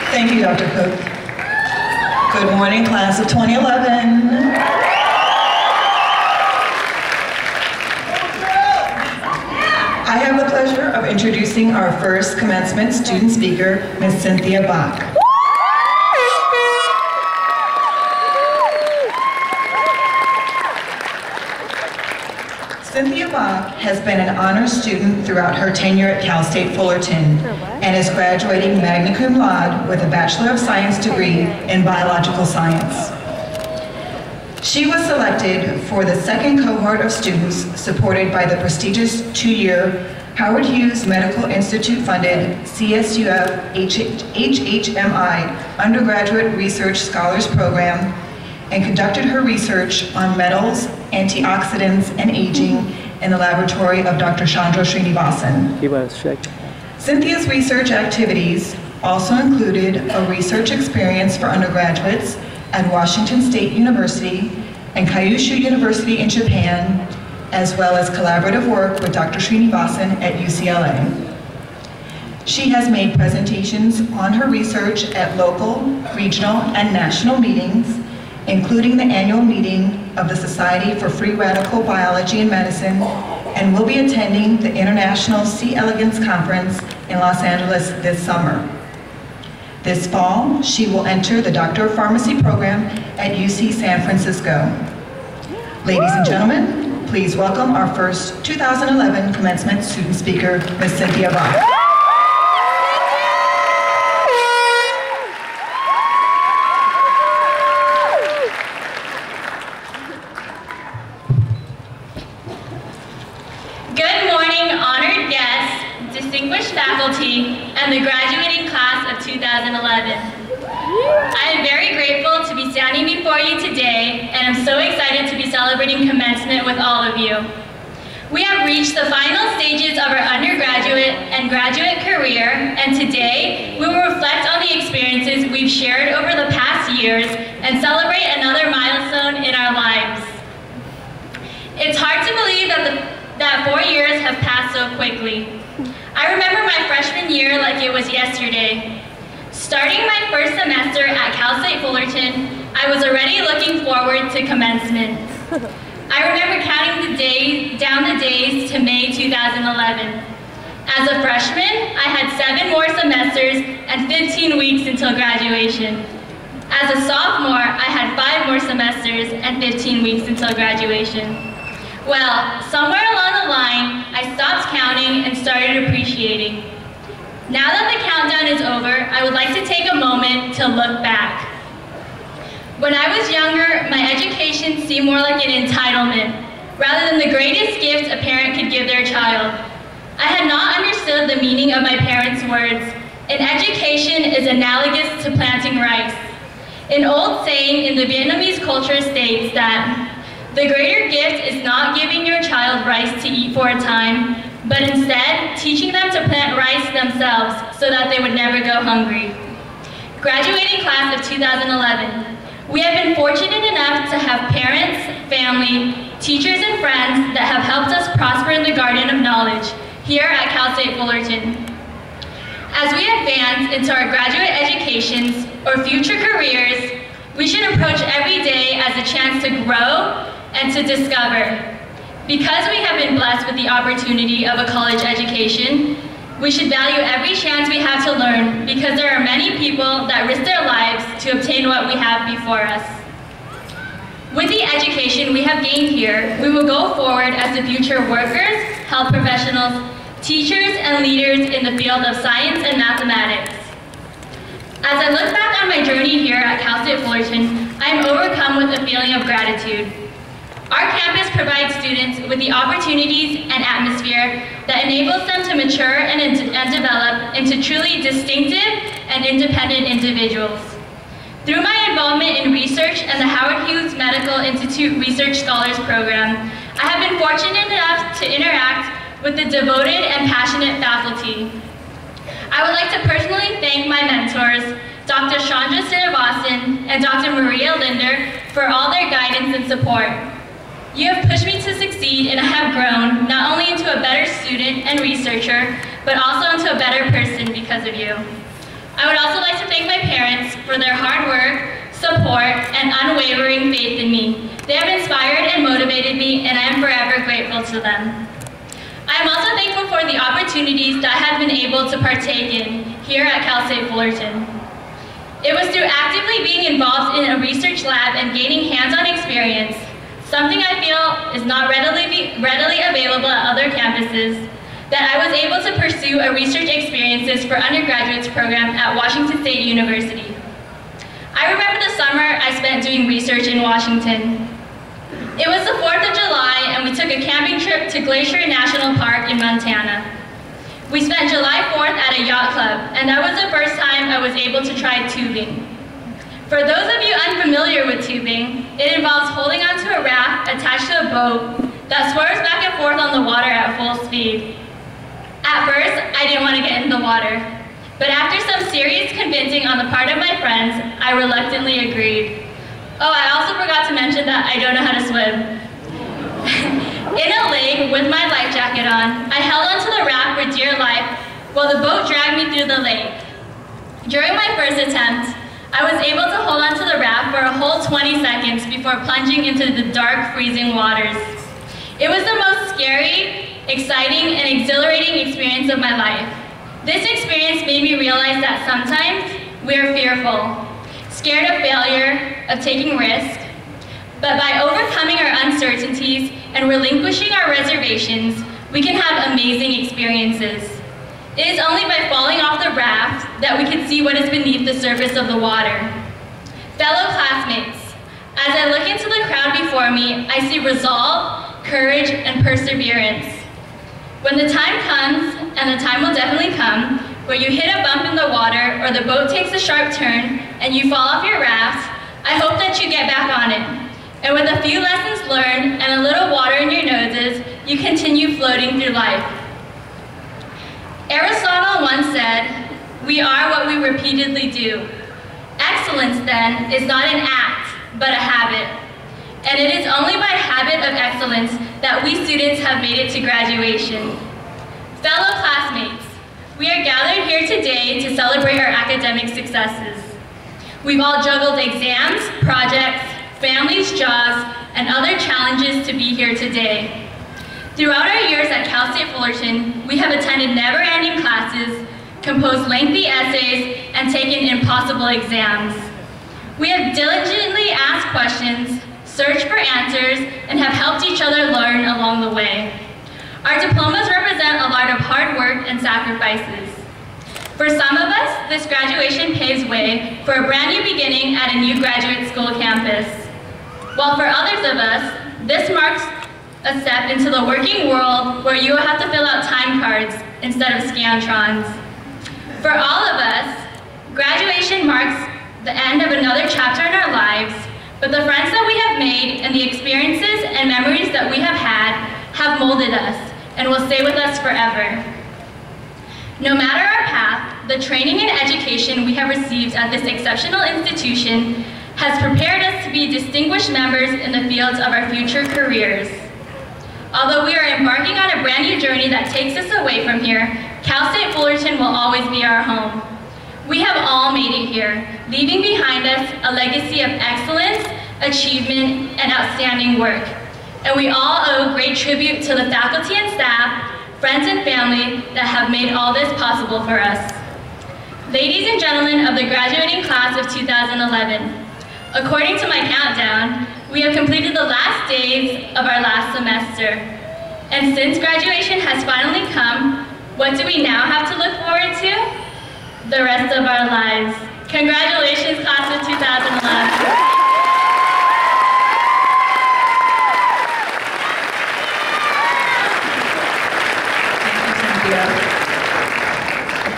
Thank you, Dr. Cook. Good morning, class of 2011. I have the pleasure of introducing our first commencement student speaker, Ms. Cynthia Bach. Cynthia Bach has been an honors student throughout her tenure at Cal State Fullerton and is graduating magna cum laude with a Bachelor of Science degree in Biological Science. She was selected for the second cohort of students supported by the prestigious two-year Howard Hughes Medical Institute-funded CSUF HHMI Undergraduate Research Scholars Program and conducted her research on metals, antioxidants, and aging in the laboratory of Dr. Chandra Srinivasan. Cynthia's research activities also included a research experience for undergraduates at Washington State University and Kyushu University in Japan, as well as collaborative work with Dr. Srinivasan at UCLA. She has made presentations on her research at local, regional, and national meetings, including the annual meeting of the Society for Free Radical Biology and Medicine, and will be attending the International C. elegans Conference in Los Angeles this summer. This fall, she will enter the Doctor of Pharmacy program at UC San Francisco. Ladies and gentlemen, please welcome our first 2011 commencement student speaker, Ms. Cynthia Bach. And the graduating class of 2011. I am very grateful to be standing before you today, and I'm so excited to be celebrating commencement with all of you. We have reached the final stages of our undergraduate and graduate career, and today we will reflect on the experiences we've shared over the past years and celebrate another milestone in our lives. It's hard to believe that 4 years have passed so quickly. I remember my freshman year like it was yesterday. Starting my first semester at Cal State Fullerton, I was already looking forward to commencement. I remember counting down the days to May 2011. As a freshman, I had 7 more semesters and 15 weeks until graduation. As a sophomore, I had 5 more semesters and 15 weeks until graduation. Well, somewhere along the line, I stopped counting and started appreciating. Now that the countdown is over, I would like to take a moment to look back. When I was younger, my education seemed more like an entitlement, rather than the greatest gift a parent could give their child. I had not understood the meaning of my parents' words. An education is analogous to planting rice. An old saying in the Vietnamese culture states that the greater gift is not giving your child rice to eat for a time, but instead teaching them to plant rice themselves so that they would never go hungry. Graduating class of 2011, we have been fortunate enough to have parents, family, teachers, and friends that have helped us prosper in the garden of knowledge here at Cal State Fullerton. As we advance into our graduate educations or future careers, we should approach every day as a chance to grow and to discover. Because we have been blessed with the opportunity of a college education, we should value every chance we have to learn, because there are many people that risk their lives to obtain what we have before us. With the education we have gained here, we will go forward as the future workers, health professionals, teachers, and leaders in the field of science and mathematics. As I look back on my journey here at Cal State Fullerton, I am overcome with a feeling of gratitude. Our campus provides students with the opportunities and atmosphere that enables them to mature and develop into truly distinctive and independent individuals. Through my involvement in research and the Howard Hughes Medical Institute Research Scholars Program, I have been fortunate enough to interact with the devoted and passionate faculty. I would like to personally thank my mentors, Dr. Chandra Srinivasan and Dr. Maria Linder, for all their guidance and support. You have pushed me to succeed, and I have grown not only into a better student and researcher, but also into a better person because of you. I would also like to thank my for their hard work, support, and unwavering faith in me. They have inspired and motivated me, and I am forever grateful to them. I am also thankful for the opportunities that I have been able to partake in here at Cal State Fullerton. It was through actively being involved in a research lab and gaining hands-on experience, something I feel is not readily available at other campuses, that I was able to pursue a research experiences for undergraduates program at Washington State University. I remember the summer I spent doing research in Washington. It was the 4th of July and we took a camping trip to Glacier National Park in Montana. We spent July 4th at a yacht club, and that was the first time I was able to try tubing. For those of you unfamiliar with tubing, it involves holding onto a raft attached to a boat that swerves back and forth on the water at full speed. At first, I didn't want to get in the water, but after some serious convincing on the part of my friends, I reluctantly agreed. Oh, I also forgot to mention that I don't know how to swim. In a lake with my life jacket on, I held onto the raft for dear life while the boat dragged me through the lake. During my first attempt, I was able to hold onto the raft for a whole 20 seconds before plunging into the dark, freezing waters. It was the most scary, exciting, and exhilarating experience of my life. This experience made me realize that sometimes we are fearful, scared of failure, of taking risks, but by overcoming our uncertainties and relinquishing our reservations, we can have amazing experiences. It is only by falling off the raft that we can see what is beneath the surface of the water. Fellow classmates, as I look into the crowd before me, I see resolve, courage, and perseverance. When the time comes, and the time will definitely come, where you hit a bump in the water or the boat takes a sharp turn and you fall off your raft, I hope that you get back on it. And with a few lessons learned and a little water in your noses, you continue floating through life. Aristotle once said, "We are what we repeatedly do." Excellence, then, is not an act, but a habit. And it is only by habit of excellence that we students have made it to graduation. Fellow classmates, we are gathered here today to celebrate our academic successes. We've all juggled exams, projects, families, jobs, and other challenges to be here today. Throughout our years at Cal State Fullerton, we have attended never-ending classes, composed lengthy essays, and taken impossible exams. We have diligently asked questions, searched for answers, and have helped each other learn along the way. Our diplomas represent a lot of hard work and sacrifices. For some of us, this graduation paves way for a brand new beginning at a new graduate school campus. While for others of us, this marks a step into the working world where you will have to fill out time cards instead of Scantrons. For all of us, graduation marks the end of another chapter in our lives, but the friends that we have made and the experiences and memories that we have molded us and will stay with us forever. No matter our path, the training and education we have received at this exceptional institution has prepared us to be distinguished members in the fields of our future careers. Although we are embarking on a brand new journey that takes us away from here, Cal State Fullerton will always be our home. We have all made it here, leaving behind us a legacy of excellence, achievement, and outstanding work. And we all owe great tribute to the faculty and staff, friends and family that have made all this possible for us. Ladies and gentlemen of the graduating class of 2011, according to my countdown, we have completed the last days of our last semester. And since graduation has finally come, what do we now have to look forward to? The rest of our lives. Congratulations, class of 2011.